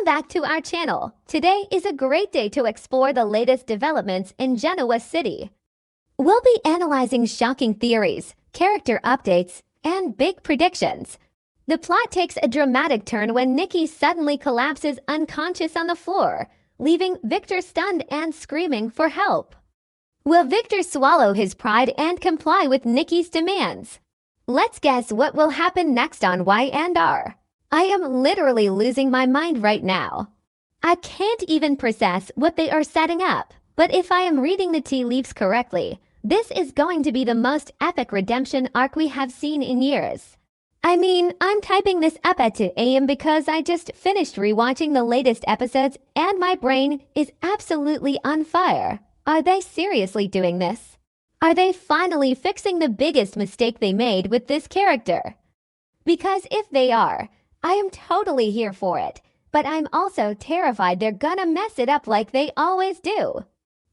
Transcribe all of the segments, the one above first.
Welcome back to our channel. Today is a great day to explore the latest developments in Genoa City. We'll be analyzing shocking theories, character updates, and big predictions. The plot takes a dramatic turn when Nikki suddenly collapses unconscious on the floor, leaving Victor stunned and screaming for help. Will Victor swallow his pride and comply with Nikki's demands? Let's guess what will happen next on Y&R. I am literally losing my mind right now. I can't even process what they are setting up, but if I am reading the tea leaves correctly, this is going to be the most epic redemption arc we have seen in years. I mean, I'm typing this up at 2 a.m. because I just finished rewatching the latest episodes and my brain is absolutely on fire. Are they seriously doing this? Are they finally fixing the biggest mistake they made with this character? Because if they are, I am totally here for it, but I'm also terrified they're gonna mess it up like they always do.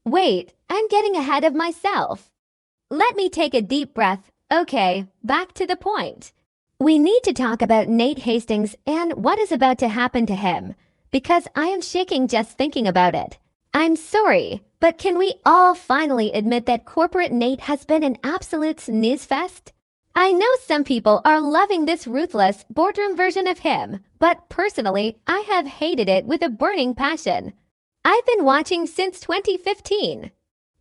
Wait, I'm getting ahead of myself. Let me take a deep breath. Okay, back to the point. We need to talk about Nate Hastings and what is about to happen to him, because I am shaking just thinking about it. I'm sorry, but can we all finally admit that corporate Nate has been an absolute snooze fest? I know some people are loving this ruthless boardroom version of him, but personally, I have hated it with a burning passion. I've been watching since 2015.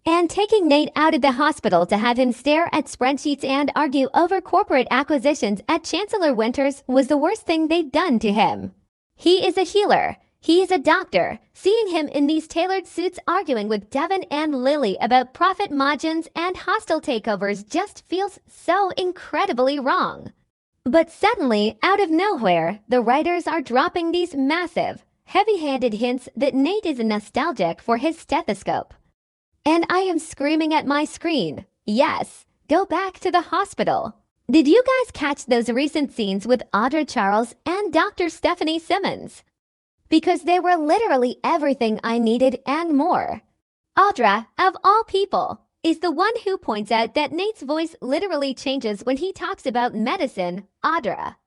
And taking Nate out of the hospital to have him stare at spreadsheets and argue over corporate acquisitions at Chancellor Winters was the worst thing they'd done to him. He is a healer. He is a doctor. Seeing him in these tailored suits arguing with Devin and Lily about profit margins and hostile takeovers just feels so incredibly wrong. But suddenly, out of nowhere, the writers are dropping these massive, heavy-handed hints that Nate is nostalgic for his stethoscope. And I am screaming at my screen, yes, go back to the hospital. Did you guys catch those recent scenes with Audra Charles and Dr. Stephanie Simmons? Because they were literally everything I needed and more. Audra, of all people, is the one who points out that Nate's voice literally changes when he talks about medicine. Audra,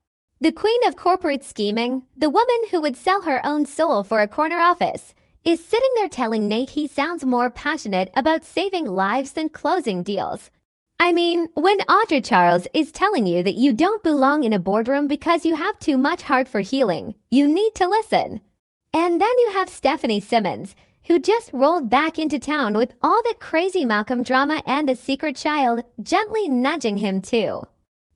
the queen of corporate scheming, the woman who would sell her own soul for a corner office, is sitting there telling Nate he sounds more passionate about saving lives than closing deals. I mean, when Audra Charles is telling you that you don't belong in a boardroom because you have too much heart for healing, you need to listen. And then you have Stephanie Simmons, who just rolled back into town with all the crazy Malcolm drama and the secret child gently nudging him too.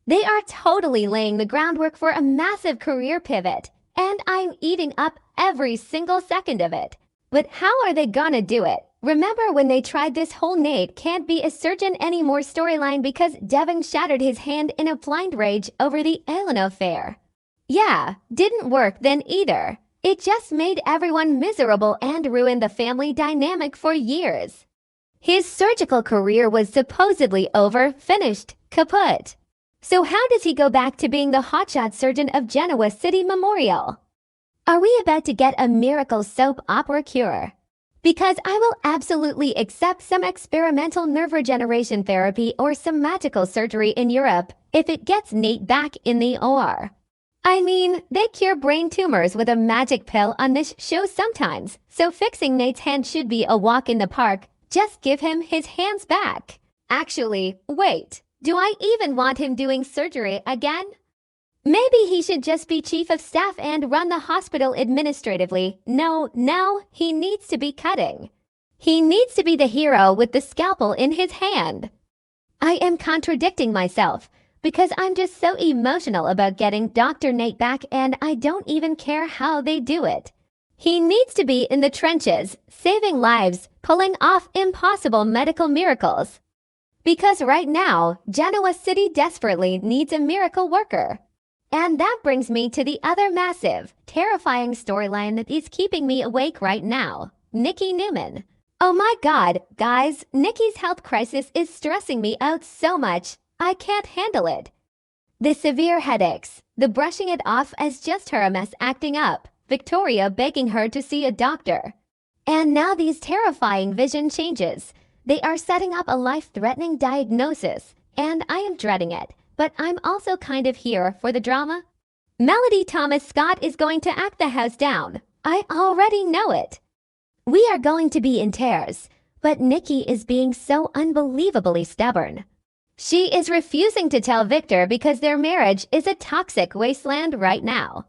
They are totally laying the groundwork for a massive career pivot, and I'm eating up every single second of it. But how are they gonna do it? Remember when they tried this whole Nate can't be a surgeon anymore storyline because Devin shattered his hand in a blind rage over the Ellen affair? Yeah, didn't work then either. It just made everyone miserable and ruined the family dynamic for years. His surgical career was supposedly over, finished, kaput. So how does he go back to being the hotshot surgeon of Genoa City Memorial? Are we about to get a miracle soap opera cure? Because I will absolutely accept some experimental nerve regeneration therapy or some magical surgery in Europe if it gets Nate back in the OR. I mean, they cure brain tumors with a magic pill on this show sometimes, so fixing Nate's hand should be a walk in the park. Just give him his hands back. Actually, wait, do I even want him doing surgery again? Maybe he should just be chief of staff and run the hospital administratively. No, he needs to be cutting. He needs to be the hero with the scalpel in his hand. I am contradicting myself because I'm just so emotional about getting Dr. Nate back and I don't even care how they do it. He needs to be in the trenches, saving lives, pulling off impossible medical miracles. Because right now, Genoa City desperately needs a miracle worker. And that brings me to the other massive, terrifying storyline that is keeping me awake right now, Nikki Newman. Oh my god, guys, Nikki's health crisis is stressing me out so much, I can't handle it. The severe headaches, the brushing it off as just her a mess acting up, Victoria begging her to see a doctor. And now these terrifying vision changes. They are setting up a life-threatening diagnosis, and I am dreading it. But I'm also kind of here for the drama. Melody Thomas Scott is going to act the house down. I already know it. We are going to be in tears, but Nikki is being so unbelievably stubborn. She is refusing to tell Victor because their marriage is a toxic wasteland right now.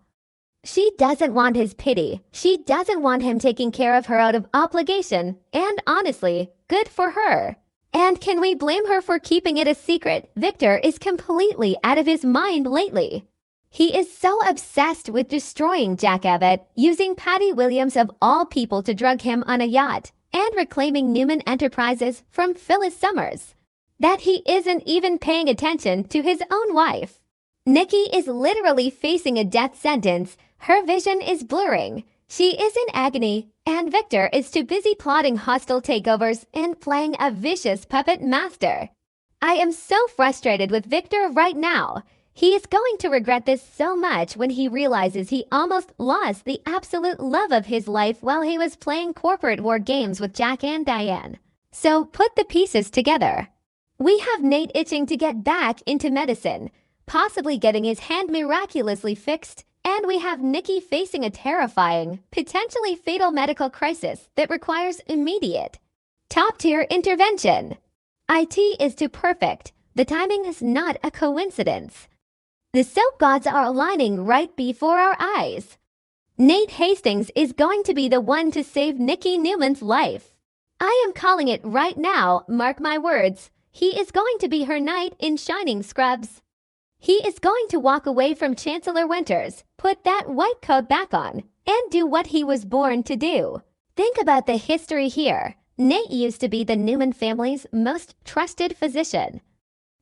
She doesn't want his pity. She doesn't want him taking care of her out of obligation, and honestly, good for her. And can we blame her for keeping it a secret? Victor is completely out of his mind lately. He is so obsessed with destroying Jack Abbott, using Patty Williams of all people to drug him on a yacht, and reclaiming Newman Enterprises from Phyllis Summers, that he isn't even paying attention to his own wife. Nikki is literally facing a death sentence. Her vision is blurring. She is in agony, and Victor is too busy plotting hostile takeovers and playing a vicious puppet master. I am so frustrated with Victor right now. He is going to regret this so much when he realizes he almost lost the absolute love of his life while he was playing corporate war games with Jack and Diane. So put the pieces together. We have Nate itching to get back into medicine, possibly getting his hand miraculously fixed, and we have Nikki facing a terrifying, potentially fatal medical crisis that requires immediate, top-tier intervention. IT is too perfect. The timing is not a coincidence. The soap gods are aligning right before our eyes. Nate Hastings is going to be the one to save Nikki Newman's life. I am calling it right now, mark my words. He is going to be her knight in shining scrubs. He is going to walk away from Chancellor Winters, put that white coat back on, and do what he was born to do. Think about the history here. Nate used to be the Newman family's most trusted physician.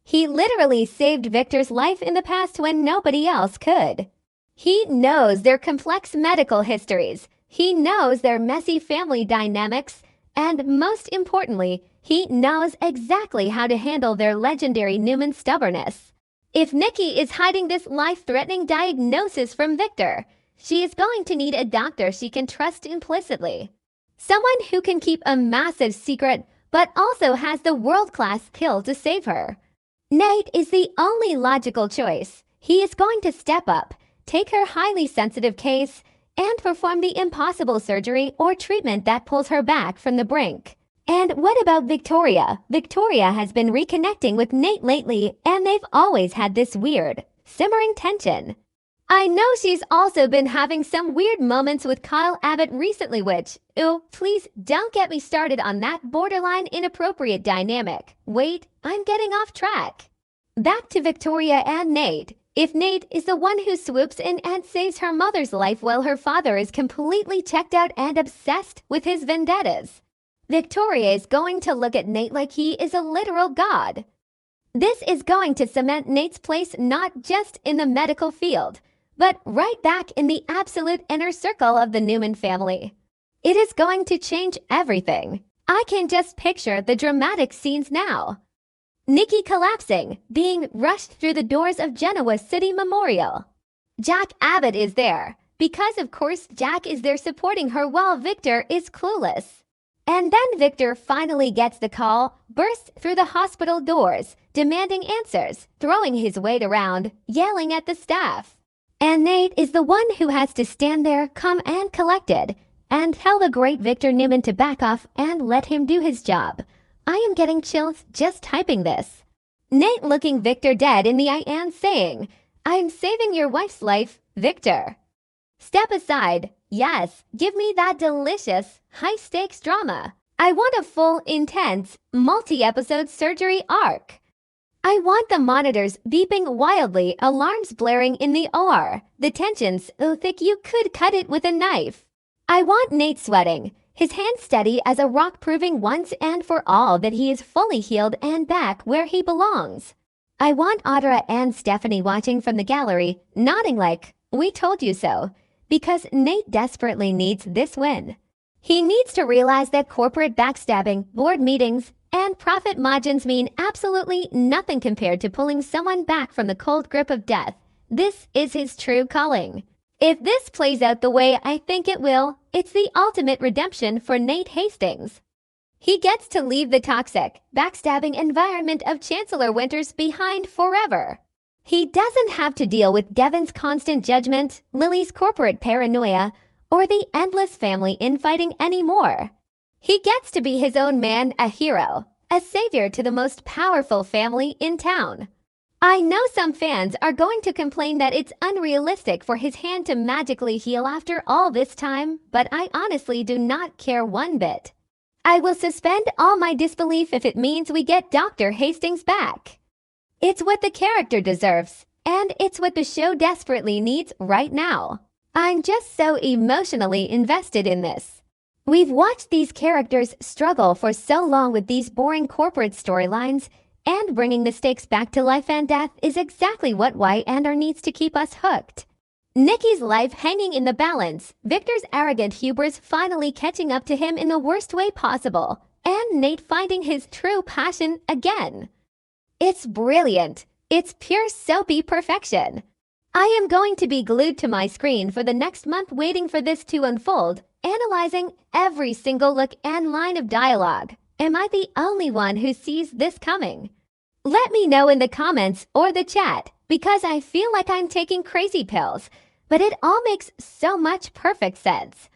He literally saved Victor's life in the past when nobody else could. He knows their complex medical histories. He knows their messy family dynamics. And most importantly, he knows exactly how to handle their legendary Newman stubbornness. If Nikki is hiding this life-threatening diagnosis from Victor, she is going to need a doctor she can trust implicitly. Someone who can keep a massive secret, but also has the world-class skill to save her. Nate is the only logical choice. He is going to step up, take her highly sensitive case, and perform the impossible surgery or treatment that pulls her back from the brink. And what about Victoria? Victoria has been reconnecting with Nate lately, and they've always had this weird, simmering tension. I know she's also been having some weird moments with Kyle Abbott recently, which, ooh, please don't get me started on that borderline inappropriate dynamic. Wait, I'm getting off track. Back to Victoria and Nate. If Nate is the one who swoops in and saves her mother's life while her father is completely checked out and obsessed with his vendettas, Victoria is going to look at Nate like he is a literal god. This is going to cement Nate's place not just in the medical field, but right back in the absolute inner circle of the Newman family. It is going to change everything. I can just picture the dramatic scenes now. Nikki collapsing, being rushed through the doors of Genoa City Memorial. Jack Abbott is there, because of course Jack is there supporting her while Victor is clueless. And then Victor finally gets the call, bursts through the hospital doors, demanding answers, throwing his weight around, yelling at the staff. And Nate is the one who has to stand there, calm and collected, and tell the great Victor Newman to back off and let him do his job. I am getting chills just typing this. Nate looking Victor dead in the eye and saying, "I'm saving your wife's life, Victor." Step aside. Yes, give me that delicious, high-stakes drama. I want a full, intense, multi-episode surgery arc. I want the monitors beeping wildly, alarms blaring in the OR, the tensions so thick you could cut it with a knife. I want Nate sweating, his hands steady as a rock, proving once and for all that he is fully healed and back where he belongs. I want Audra and Stephanie watching from the gallery, nodding like, "We told you so," because Nate desperately needs this win. He needs to realize that corporate backstabbing, board meetings, and profit margins mean absolutely nothing compared to pulling someone back from the cold grip of death. This is his true calling. If this plays out the way I think it will, it's the ultimate redemption for Nate Hastings. He gets to leave the toxic, backstabbing environment of Chancellor Winters behind forever. He doesn't have to deal with Devin's constant judgment, Lily's corporate paranoia, or the endless family infighting anymore. He gets to be his own man, a hero, a savior to the most powerful family in town. I know some fans are going to complain that it's unrealistic for his hand to magically heal after all this time, but I honestly do not care one bit. I will suspend all my disbelief if it means we get Dr. Hastings back. It's what the character deserves, and it's what the show desperately needs right now. I'm just so emotionally invested in this. We've watched these characters struggle for so long with these boring corporate storylines, and bringing the stakes back to life and death is exactly what Y&R needs to keep us hooked. Nikki's life hanging in the balance, Victor's arrogant hubris finally catching up to him in the worst way possible, and Nate finding his true passion again. It's brilliant. It's pure soapy perfection. I am going to be glued to my screen for the next month waiting for this to unfold, analyzing every single look and line of dialogue. Am I the only one who sees this coming? Let me know in the comments or the chat, because I feel like I'm taking crazy pills, but it all makes so much perfect sense.